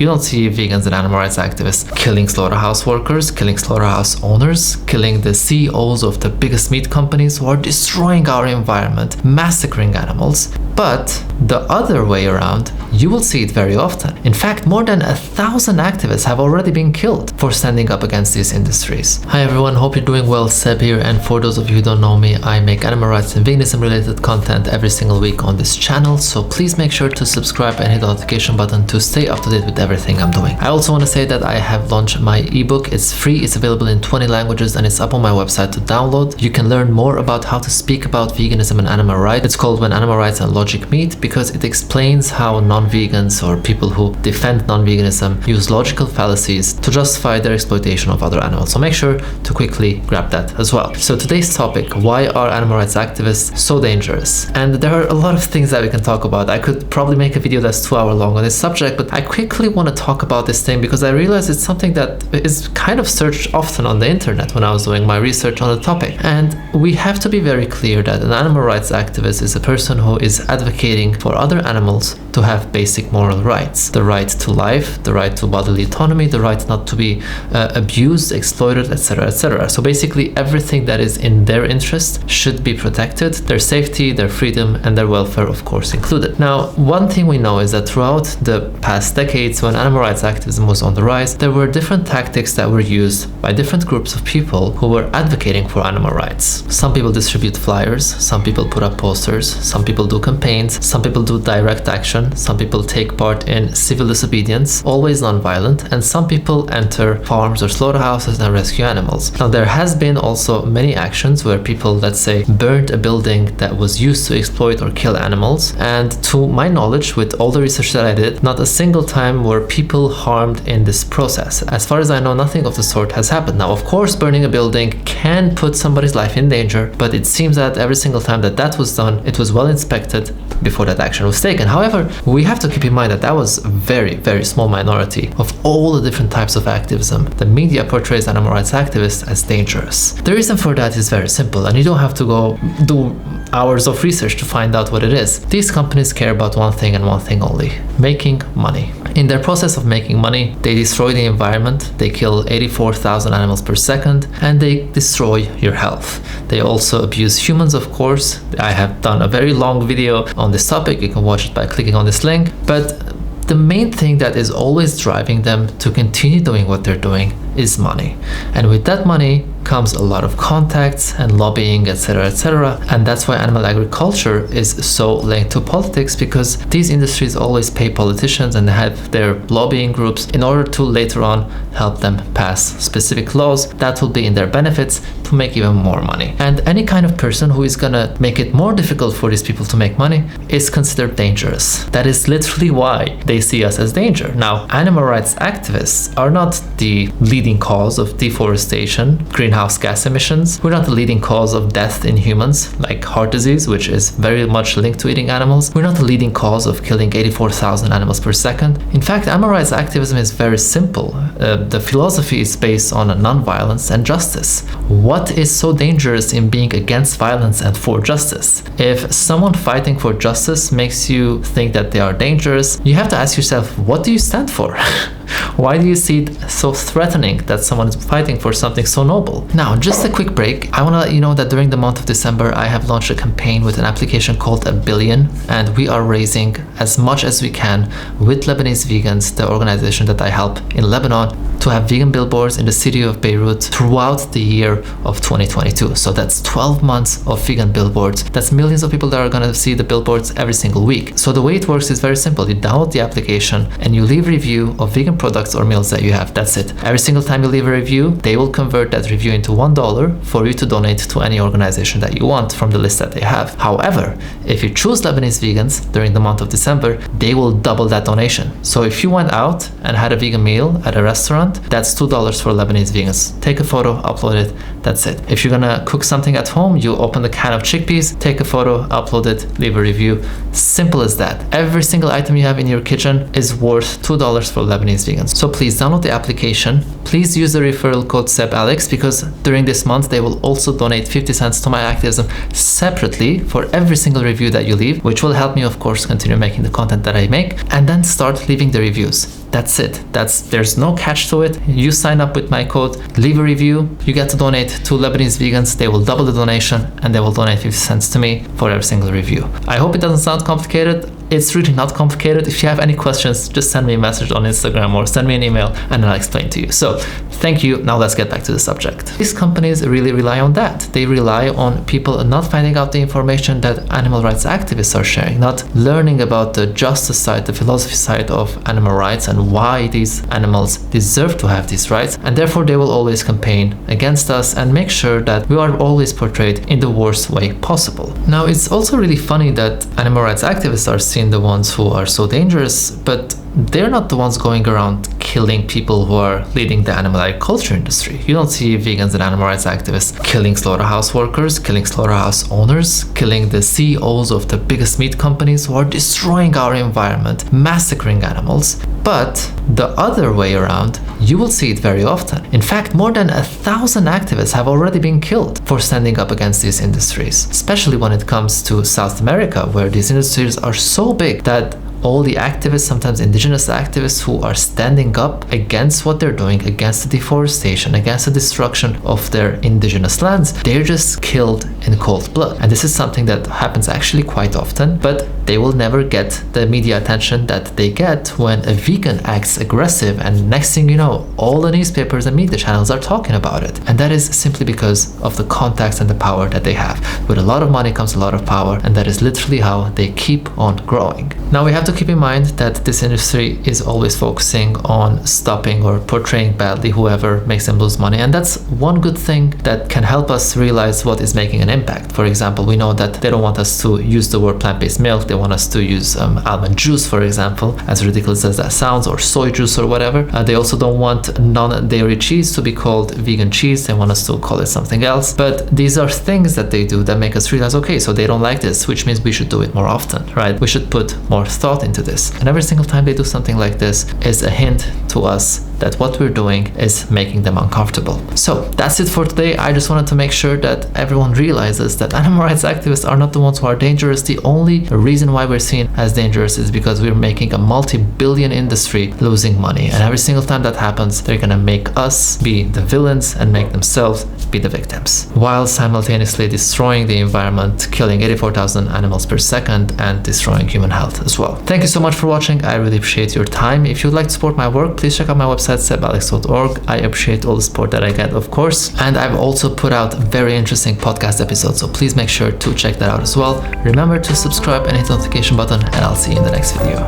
You don't see vegans and animal rights activists killing slaughterhouse workers, killing slaughterhouse owners, killing the CEOs of the biggest meat companies who are destroying our environment, massacring animals. But the other way around, you will see it very often. In fact, more than 1,000 activists have already been killed for standing up against these industries. Hi everyone, hope you're doing well. Seb here, and for those of you who don't know me, I make animal rights and veganism related content every single week on this channel, so please make sure to subscribe and hit the notification button to stay up to date with everything I'm doing. I also want to say that I have launched my ebook. It's free, it's available in 20 languages, and it's up on my website to download. You can learn more about how to speak about veganism and animal rights. It's called When Animal Rights and Logic Meet, because it explains how non-vegans or people who defend non-veganism use logical fallacies to justify their exploitation of other animals. So make sure to quickly grab that as well. So today's topic: why are animal rights activists so dangerous? And there are a lot of things that we can talk about. I could probably make a video that's 2 hours long on this subject, but I quickly want to talk about this thing because I realize it's something that is kind of searched often on the internet when I was doing my research on the topic. And we have to be very clear that an animal rights activist is a person who is advocating for other animals to have basic moral rights. The right to life, the right to bodily autonomy, the right not to be abused, exploited, etc., etc. So basically everything that is in their interest should be protected, their safety, their freedom, and their welfare, of course, included. Now, one thing we know is that throughout the past decades, when animal rights activism was on the rise, there were different tactics that were used by different groups of people who were advocating for animal rights. Some people distribute flyers, some people put up posters, some people do campaigns, some people do direct action, some people take part in civil disobedience, always non-violent, and some people enter farms or slaughterhouses and rescue animals. Now, there has been also many actions where people, let's say, burned a building that was used to exploit or kill animals, and to my knowledge, with all the research that I did, not a single time were people harmed in this process. As far as I know, nothing of the sort has happened. Now, of course, burning a building can put somebody's life in danger, but it seems that every single time that that was done, it was well inspected before that action was taken. However, we have to keep in mind that that was a very, very small minority of all the different types of activism. The media portrays animal rights activists as dangerous. The reason for that is very simple, and you don't have to go do hours of research to find out what it is. These companies care about one thing and one thing only: making money. In their process of making money, they destroy the environment, they kill 84,000 animals per second, and they destroy your health. They also abuse humans, of course. I have done a very long video on this topic. You can watch it by clicking on this link. But the main thing that is always driving them to continue doing what they're doing is money. And with that money comes a lot of contacts and lobbying, etc., etc. And that's why animal agriculture is so linked to politics, because these industries always pay politicians and they have their lobbying groups in order to later on help them pass specific laws that will be in their benefits to make even more money. And any kind of person who is gonna make it more difficult for these people to make money is considered dangerous. That is literally why they see us as danger. Now, animal rights activists are not the leading cause of deforestation, greenhouse gas emissions. We're not the leading cause of death in humans, like heart disease, which is very much linked to eating animals. We're not the leading cause of killing 84,000 animals per second. In fact, animal rights activism is very simple. The philosophy is based on non-violence and justice. What is so dangerous in being against violence and for justice? If someone fighting for justice makes you think that they are dangerous, you have to ask yourself, what do you stand for? Why do you see it so threatening that someone is fighting for something so noble? Now, just a quick break. I want to let you know that during the month of December, I have launched a campaign with an application called 1 Billion, and we are raising as much as we can with Lebanese Vegans, the organization that I help in Lebanon, to have vegan billboards in the city of Beirut throughout the year of 2022. So that's 12 months of vegan billboards. That's millions of people that are going to see the billboards every single week. So the way it works is very simple. You download the application and you leave a review of vegan products or meals that you have. That's it. Every single time you leave a review, they will convert that review into $1 for you to donate to any organization that you want from the list that they have. However, if you choose Lebanese Vegans during the month of December, they will double that donation. So if you went out and had a vegan meal at a restaurant, that's $2 for Lebanese Vegans. Take a photo, upload it, that's it. If you're gonna cook something at home, you open a can of chickpeas, take a photo, upload it, leave a review. Simple as that. Every single item you have in your kitchen is worth $2 for Lebanese Vegans. So please download the application. Please use the referral code SEBALEX, because during this month they will also donate 50 cents to my activism separately for every single review that you leave, which will help me, of course, continue making the content that I make, and then start leaving the reviews. That's it. There's no catch to it. You sign up with my code, leave a review, you get to donate to Lebanese vegans. They will double the donation and they will donate 50 cents to me for every single review. I hope it doesn't sound complicated. It's really not complicated. If you have any questions, just send me a message on Instagram or send me an email and I'll explain to you. So thank you. Now let's get back to the subject. These companies really rely on that. They rely on people not finding out the information that animal rights activists are sharing, not learning about the justice side, the philosophy side of animal rights and why these animals deserve to have these rights. And therefore they will always campaign against us and make sure that we are always portrayed in the worst way possible. Now it's also really funny that animal rights activists are seen the ones who are so dangerous, but they're not the ones going around killing people who are leading the animal agriculture industry. You don't see vegans and animal rights activists killing slaughterhouse workers, killing slaughterhouse owners, killing the CEOs of the biggest meat companies who are destroying our environment, massacring animals. But the other way around, you will see it very often. In fact, more than 1,000 activists have already been killed for standing up against these industries, especially when it comes to South America, where these industries are so big that all the activists, sometimes indigenous activists, who are standing up against what they're doing, against the deforestation, against the destruction of their indigenous lands, they're just killed in cold blood. And this is something that happens actually quite often, but they will never get the media attention that they get when a vegan acts aggressive, and next thing you know, all the newspapers and media channels are talking about it. And that is simply because of the contacts and the power that they have. With a lot of money comes a lot of power, and that is literally how they keep on growing. Now we have to keep in mind that this industry is always focusing on stopping or portraying badly whoever makes them lose money, and that's one good thing that can help us realize what is making an impact. For example, we know that they don't want us to use the word plant-based milk. They want us to use almond juice, for example, as ridiculous as that sounds, or soy juice or whatever. They also don't want non-dairy cheese to be called vegan cheese. They want us to call it something else. But these are things that they do that make us realize, okay, so they don't like this, which means we should do it more often, right? We should put more thought into this. And every single time they do something like this is a hint to us that what we're doing is making them uncomfortable. So that's it for today. I just wanted to make sure that everyone realizes that animal rights activists are not the ones who are dangerous. The only reason why we're seen as dangerous is because we're making a multi-billion industry losing money. And every single time that happens, they're gonna make us be the villains and make themselves be the victims, while simultaneously destroying the environment, killing 84,000 animals per second, and destroying human health as well. Thank you so much for watching. I really appreciate your time. If you'd like to support my work, please check out my website, SEBALEX.org. I appreciate all the support that I get, of course. And I've also put out very interesting podcast episodes, so please make sure to check that out as well. Remember to subscribe and hit the notification button, and I'll see you in the next video.